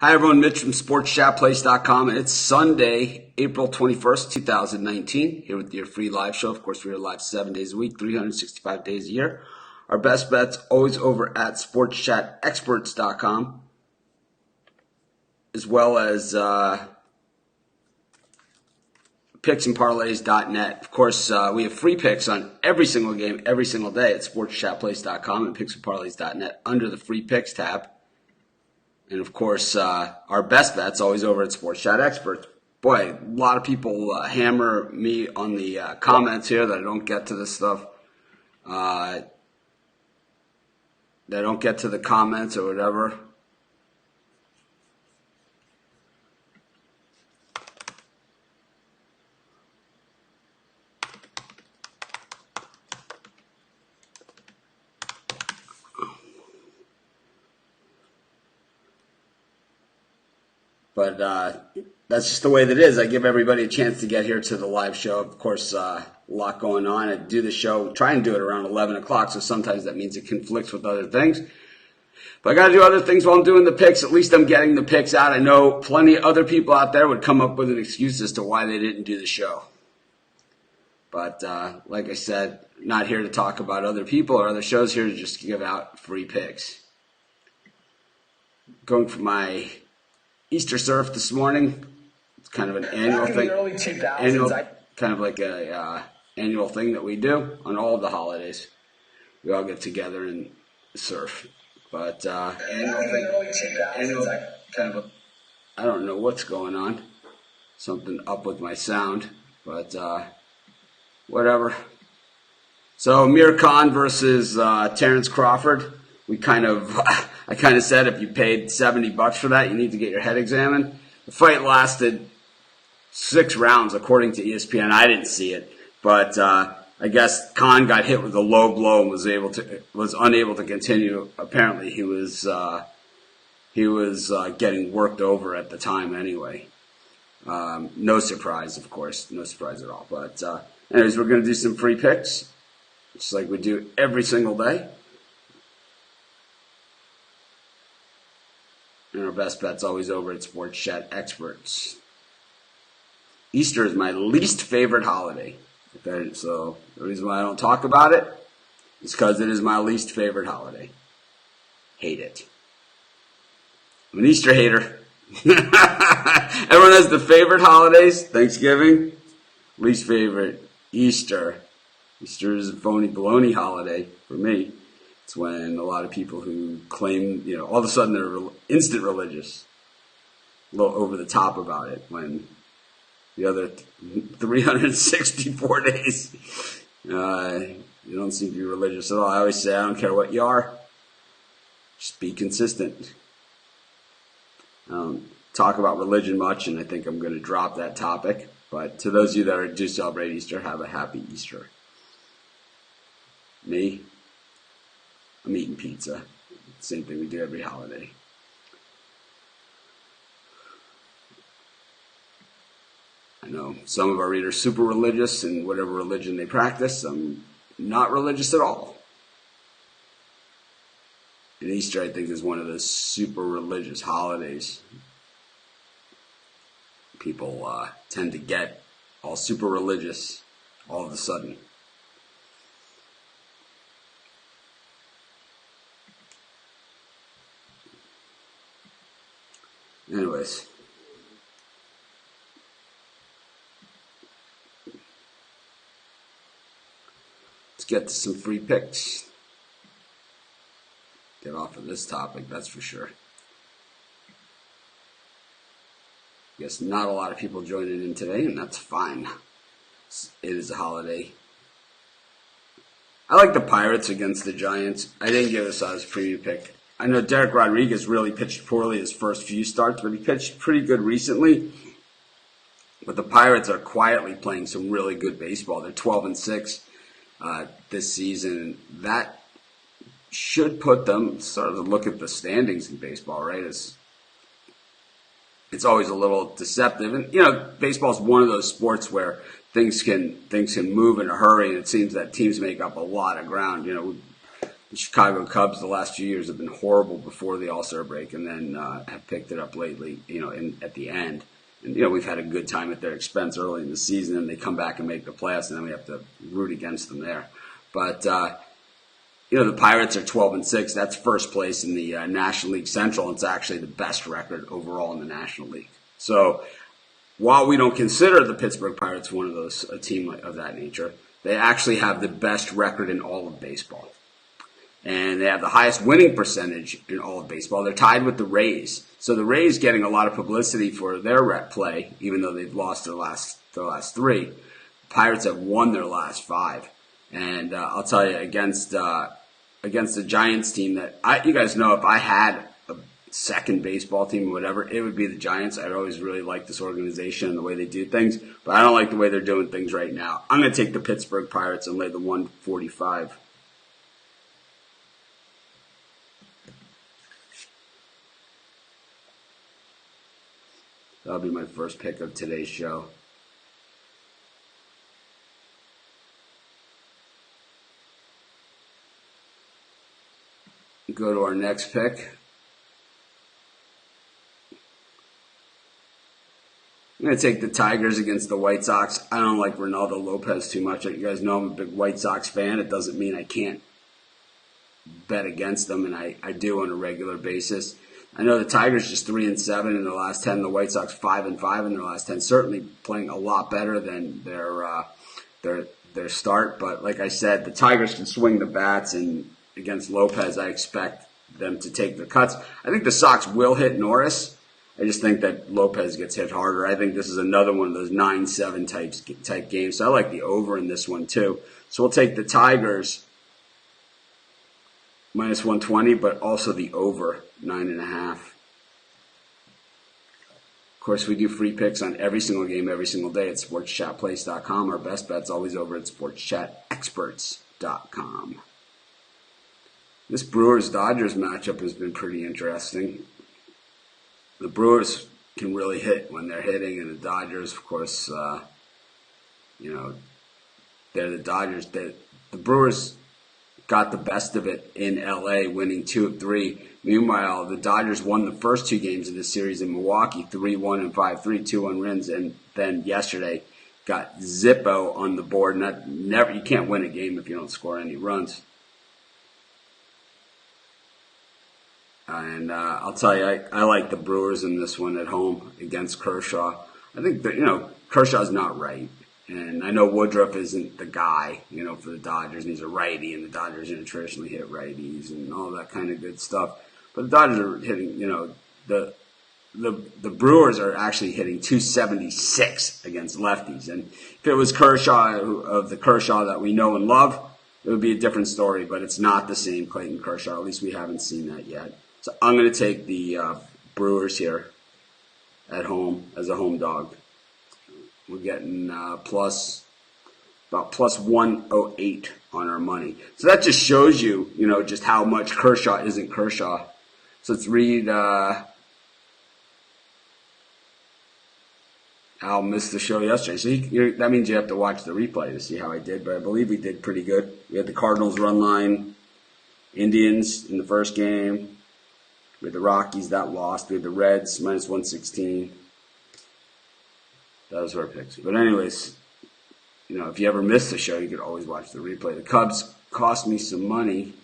Hi, everyone. Mitch from SportsChatPlace.com, and it's Sunday, April 21st, 2019, here with your free live show. Of course, we are live 7 days a week, 365 days a year. Our best bets always over at SportsChatExperts.com, as well as picksandparlays.net. Of course, we have free picks on every single game, every single day at SportsChatPlace.com and picksandparlays.net under the free picks tab. And, of course, our best bet's always over at Sports Chat Experts. Boy, a lot of people hammer me on the comments here that I don't get to this stuff. That I don't get to the comments or whatever. But that's just the way that it is. I give everybody a chance to get here to the live show. Of course, a lot going on. I do the show, try and do it around 11 o'clock, so sometimes that means it conflicts with other things. But I got to do other things while I'm doing the picks. At least I'm getting the picks out. I know plenty of other people out there would come up with an excuse as to why they didn't do the show. But like I said, not here to talk about other people or other shows, here to just give out free picks. Going for my Easter surf this morning. It's kind of an annual thing. Kind of like a annual thing that we do on all of the holidays. We all get together and surf. But annual kind of I don't know what's going on. Something up with my sound, but whatever. So Amir Khan versus Terrence Crawford. I kind of said if you paid $70 for that, you need to get your head examined. The fight lasted 6 rounds, according to ESPN. I didn't see it, but I guess Khan got hit with a low blow and was unable to continue. Apparently, he was getting worked over at the time anyway. No surprise, of course, no surprise at all. But anyways, we're going to do some free picks, just like we do every single day. And our best bet's always over at Sports Chat Experts. Easter is my least favorite holiday. Okay, so the reason why I don't talk about it is because it is my least favorite holiday. Hate it. I'm an Easter hater. Everyone has the favorite holidays. Thanksgiving, least favorite, Easter. Easter is a phony baloney holiday for me. It's when a lot of people who claim, all of a sudden they're instant religious, a little over the top about it, when the other 364 days, you don't seem to be religious at all. I always say, I don't care what you are, just be consistent. I don't talk about religion much, and I think I'm going to drop that topic. But to those of you that do celebrate Easter, have a happy Easter. Me, I'm eating pizza. Same thing we do every holiday. I know some of our readers are super religious in whatever religion they practice. I'm not religious at all. And Easter, I think, is one of those super religious holidays. People tend to get all super religious all of a sudden. Anyways, let's get to some free picks. Get off of this topic, that's for sure. Guess not a lot of people joining in today, and that's fine. It is a holiday. I like the Pirates against the Giants. I didn't give this as a preview pick. I know Derek Rodriguez really pitched poorly his first few starts, but he pitched pretty good recently. But the Pirates are quietly playing some really good baseball. They're 12-6 this season. That should put them, sort of look at the standings in baseball, right? It's always a little deceptive. And, baseball is one of those sports where things can move in a hurry, and it seems that teams make up a lot of ground. The Chicago Cubs the last few years have been horrible before the All-Star break, and then have picked it up lately, at the end. And, we've had a good time at their expense early in the season, and they come back and make the playoffs, and then we have to root against them there. But, the Pirates are 12-6. That's first place in the National League Central. It's actually the best record overall in the National League. So while we don't consider the Pittsburgh Pirates a team of that nature, they actually have the best record in all of baseball. And they have the highest winning percentage in all of baseball. They're tied with the Rays. So the Rays getting a lot of publicity for their play, even though they've lost their last 3. The Pirates have won their last 5. And I'll tell you, against the Giants team you guys know, if I had a second baseball team or whatever, it would be the Giants. I'd always really liked this organization and the way they do things, but I don't like the way they're doing things right now. I'm going to take the Pittsburgh Pirates and lay the 145. That'll be my first pick of today's show. Go to our next pick. I'm going to take the Tigers against the White Sox. I don't like Ronaldo Lopez too much. You guys know I'm a big White Sox fan. It doesn't mean I can't bet against them, and I do on a regular basis. I know the Tigers just 3-7 in their last 10. The White Sox 5-5 in their last 10. Certainly playing a lot better than their start. But like I said, the Tigers can swing the bats, and against Lopez, I expect them to take the cuts. I think the Sox will hit Norris. I just think that Lopez gets hit harder. I think this is another one of those 9-7 type games. So I like the over in this one too. So we'll take the Tigers minus 120, but also the over 9.5. Of course, we do free picks on every single game, every single day at sportschatplace.com. Our best bet's always over at sportschatexperts.com. This Brewers-Dodgers matchup has been pretty interesting. The Brewers can really hit when they're hitting, and the Dodgers, of course, they're the Dodgers. The Brewers got the best of it in L.A., winning 2 of 3. Meanwhile, the Dodgers won the first 2 games of the series in Milwaukee, 3-1 and 5-3, 2-1 wins, and then yesterday got Zippo on the board. And you can't win a game if you don't score any runs. And I'll tell you, I like the Brewers in this one at home against Kershaw. I think that, Kershaw's not right. And I know Woodruff isn't the guy, for the Dodgers. And he's a righty, and the Dodgers, traditionally hit righties and all that kind of good stuff. But the Dodgers are hitting, the Brewers are actually hitting 276 against lefties. And if it was Kershaw, of the Kershaw that we know and love, it would be a different story. But it's not the same Clayton Kershaw. At least we haven't seen that yet. So I'm going to take the Brewers here at home as a home dog. We're getting about plus 108 on our money. So that just shows you, just how much Kershaw isn't Kershaw. So let's read. Al missed the show yesterday. So that means you have to watch the replay to see how I did. But I believe we did pretty good. We had the Cardinals run line, Indians in the first game. We had the Rockies that lost. We had the Reds minus 116. That was our picks. But anyways, if you ever miss the show, you could always watch the replay. The Cubs cost me some money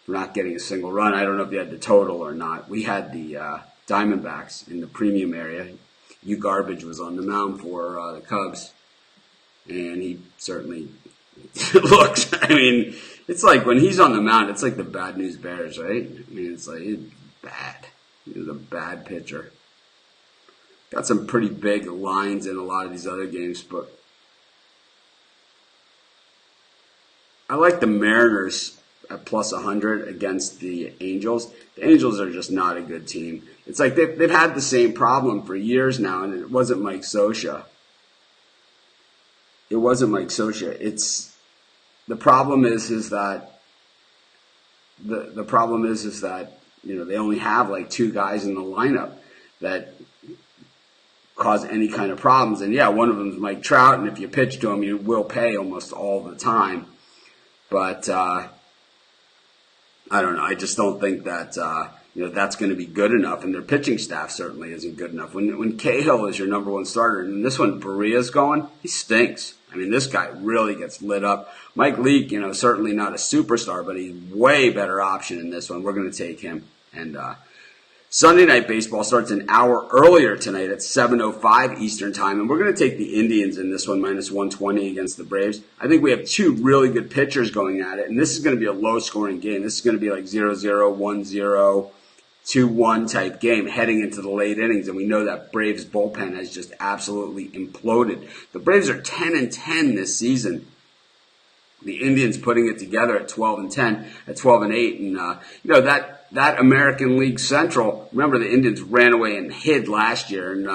for not getting a single run. I don't know if you had the total or not. We had the Diamondbacks in the premium area. Yu Garbage was on the mound for the Cubs. And he certainly looks, it's like when he's on the mound, it's like the Bad News Bears, right? It's like, he's bad. He's a bad pitcher. Got some pretty big lines in a lot of these other games, but I like the Mariners at plus 100 against the Angels. The Angels are just not a good team. It's like they've had the same problem for years now, and it wasn't Mike Scioscia. It wasn't Mike Scioscia. The problem is that the problem is that they only have like 2 guys in the lineup that cause any kind of problems. And yeah, one of them is Mike Trout, and if you pitch to him, you will pay almost all the time. But I don't know. I just don't think that that's going to be good enough, and their pitching staff certainly isn't good enough. When Cahill is your number one starter, and this one Berea's going, he stinks. I mean, this guy really gets lit up. Mike Leake, certainly not a superstar, but he's way better option in this one. We're going to take him. And Sunday Night Baseball starts an hour earlier tonight at 7:05 Eastern Time, and we're going to take the Indians in this one, minus 120 against the Braves. I think we have two really good pitchers going at it, and this is going to be a low-scoring game. This is going to be like 0-0, 1-0, 2-1 type game heading into the late innings, and we know that Braves bullpen has just absolutely imploded. The Braves are 10-10 this season. The Indians putting it together at 12-10, at 12-8, and that American League Central. Remember, the Indians ran away and hid last year, and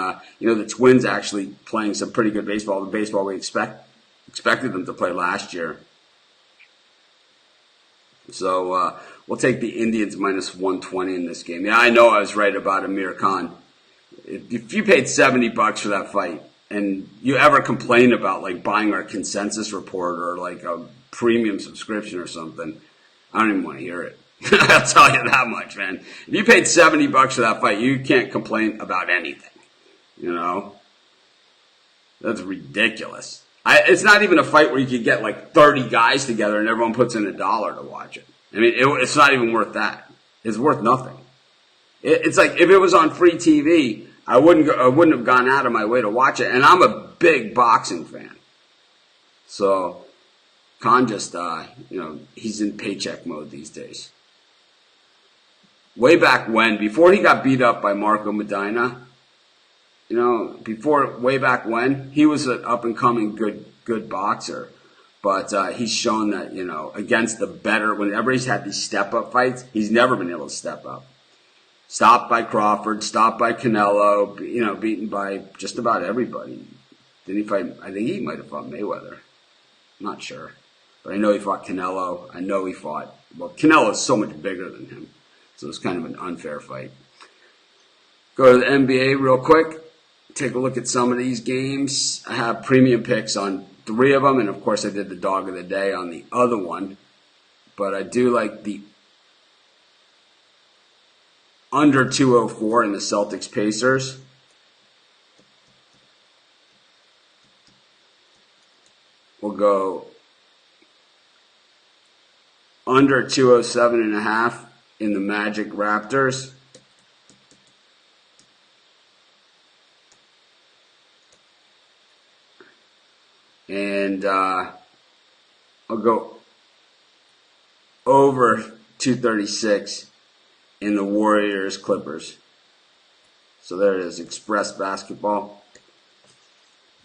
the Twins actually playing some pretty good baseball, the baseball we expected them to play last year. So we'll take the Indians minus 120 in this game. Yeah, I know I was right about Amir Khan. If you paid $70 for that fight, and you ever complain about like buying our consensus report or like a premium subscription or something, I don't even want to hear it. I'll tell you that much, man. If you paid $70 for that fight, you can't complain about anything. That's ridiculous. It's not even a fight where you could get like 30 guys together and everyone puts in $1 to watch it. I mean, it's not even worth that. It's worth nothing. It's like if it was on free TV, I wouldn't have gone out of my way to watch it. And I'm a big boxing fan. So Khan just, he's in paycheck mode these days. Way back when, before he got beat up by Marco Medina, way back when, he was an up-and-coming good boxer. But he's shown that, against the better, whenever he's had these step-up fights, he's never been able to step up. Stopped by Crawford, stopped by Canelo, beaten by just about everybody. Didn't he fight? I think he might have fought Mayweather. I'm not sure. But I know he fought Canelo. I know he fought, Canelo is so much bigger than him. So it's kind of an unfair fight. Go to the NBA real quick. Take a look at some of these games. I have premium picks on 3 of them. And, of course, I did the dog of the day on the other one. But I do like the under 204 in the Celtics Pacers. We'll go under 207.5 in the Magic Raptors. And I'll go over 236 in the Warriors Clippers. So there it is, Express Basketball.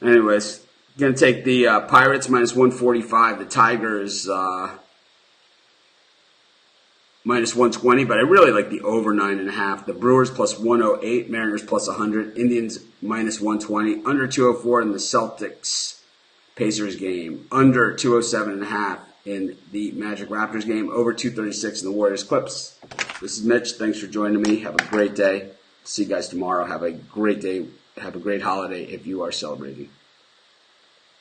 Anyways, going to take the Pirates minus 145, the Tigers minus 120, but I really like the over 9.5. The Brewers plus 108, Mariners plus 100, Indians minus 120, under 204 in the Celtics Pacers game, under 207.5 in the Magic Raptors game, over 236 in the Warriors Clips. This is Mitch. Thanks for joining me. Have a great day. See you guys tomorrow. Have a great day. Have a great holiday if you are celebrating.